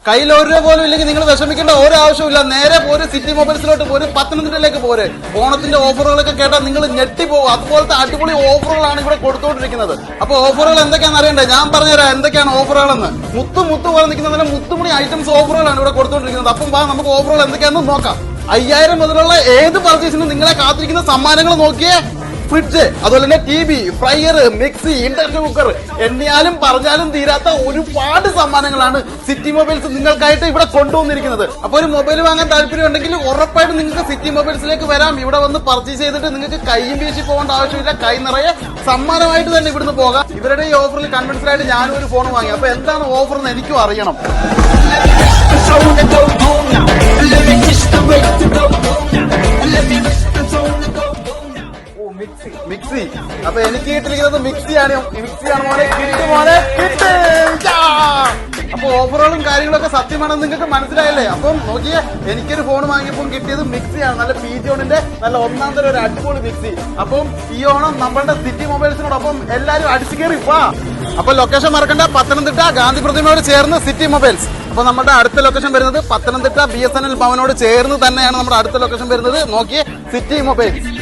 കയ്യിൽ ഒരു രൂപ പോലും ഇല്ലെങ്കിൽ നിങ്ങൾ വിഷമിക്കേണ്ട ഒരു ആവശ്യമില്ല. നേരെ പോര് സിറ്റി മൊബൈൽസിലോട്ട് പോര്, പത്തനംതിട്ടയിലേക്ക് പോര്. ഓണത്തിന്റെ ഓഫറുകളൊക്കെ കേട്ടാൽ നിങ്ങൾ ഞെട്ടിപ്പോകും. അതുപോലത്തെ അടിപൊളി ഓഫറുകളാണ് ഇവിടെ കൊടുത്തുകൊണ്ടിരിക്കുന്നത്. അപ്പൊ ഓഫറുകൾ എന്തൊക്കെയാണെന്ന് അറിയണ്ടേ? ഞാൻ പറഞ്ഞുതരാം എന്തൊക്കെയാണ് ഓഫറുകളെന്ന്. മുത്തു പോലെ നിൽക്കുന്നതിന് മുത്തുമണി ഐറ്റംസ് ഓഫറുകളാണ് ഇവിടെ കൊടുത്തുകൊണ്ടിരിക്കുന്നത്. അപ്പം നമുക്ക് ഓഫറുകൾ എന്തൊക്കെയാണെന്ന് നോക്കാം. 5000 മുതലുള്ള ഏത് പർച്ചേസിനും നിങ്ങളെ കാത്തിരിക്കുന്ന സമ്മാനങ്ങൾ നോക്കിയേ. ഫ്രിഡ്ജ്, അതുപോലെ തന്നെ TV, fryer, mixie, induction cooker, എണ്ണിയാലും പറഞ്ഞാലും തീരാത്ത ഒരുപാട് സമ്മാനങ്ങളാണ് സിറ്റി മൊബൈൽസ് നിങ്ങൾക്കായിട്ട് ഇവിടെ കൊണ്ടുവന്നിരിക്കുന്നത്. അപ്പൊ ഒരു മൊബൈൽ വാങ്ങാൻ താല്പര്യം ഉണ്ടെങ്കിൽ ഉറപ്പായിട്ടും നിങ്ങൾക്ക് സിറ്റി മൊബൈൽസിലേക്ക് വരാം. ഇവിടെ വന്ന് പർച്ചേസ് ചെയ്തിട്ട് നിങ്ങൾക്ക് കൈയും വീശി പോകേണ്ട ആവശ്യമില്ല. കൈ നിറയെ സമ്മാനമായിട്ട് തന്നെ ഇവിടുന്ന് പോകാം. ഇവരുടെ ഈ ഓഫറിൽ കൺവിൻസ്ഡ് ആയിട്ട് ഞാനും ഒരു ഫോൺ വാങ്ങി. അപ്പൊ എന്താണ് ഓഫർ എന്ന് എനിക്കും അറിയണം. മിക്സി. അപ്പൊ എനിക്ക് കിട്ടിയിരിക്കുന്നത് മിക്സിയാണ് മോനെ. കിട്ട് മോനെ കിട്ട്. അപ്പൊ ഓഫറുകളും കാര്യങ്ങളൊക്കെ സത്യമാണെന്ന് നിങ്ങൾക്ക് മനസ്സിലായല്ലേ? അപ്പം നോക്കിയേ, എനിക്കൊരു ഫോൺ വാങ്ങിയപ്പോൾ കിട്ടിയത് മിക്സിയാണ്. നല്ല പീജോണിന്റെ നല്ല ഒന്നാം തരം ഒരു അടിപൊളി മിക്സി. അപ്പം ഈ ഓണം നമ്മളുടെ സിറ്റി മൊബൈൽസിനോടൊപ്പം എല്ലാരും അടിച്ചു കയറി വാ. അപ്പൊ ലൊക്കേഷൻ മറക്കണ്ട, പത്തനംതിട്ട ഗാന്ധി പ്രതിമയോട് ചേർന്ന് സിറ്റി മൊബൈൽസ്. അപ്പൊ നമ്മുടെ അടുത്ത ലൊക്കേഷൻ വരുന്നത് പത്തനംതിട്ട BSNL ഭവനോട് ചേർന്ന് തന്നെയാണ് നമ്മുടെ അടുത്ത ലൊക്കേഷൻ വരുന്നത്. നോക്കിയേ, സിറ്റി മൊബൈൽസ്.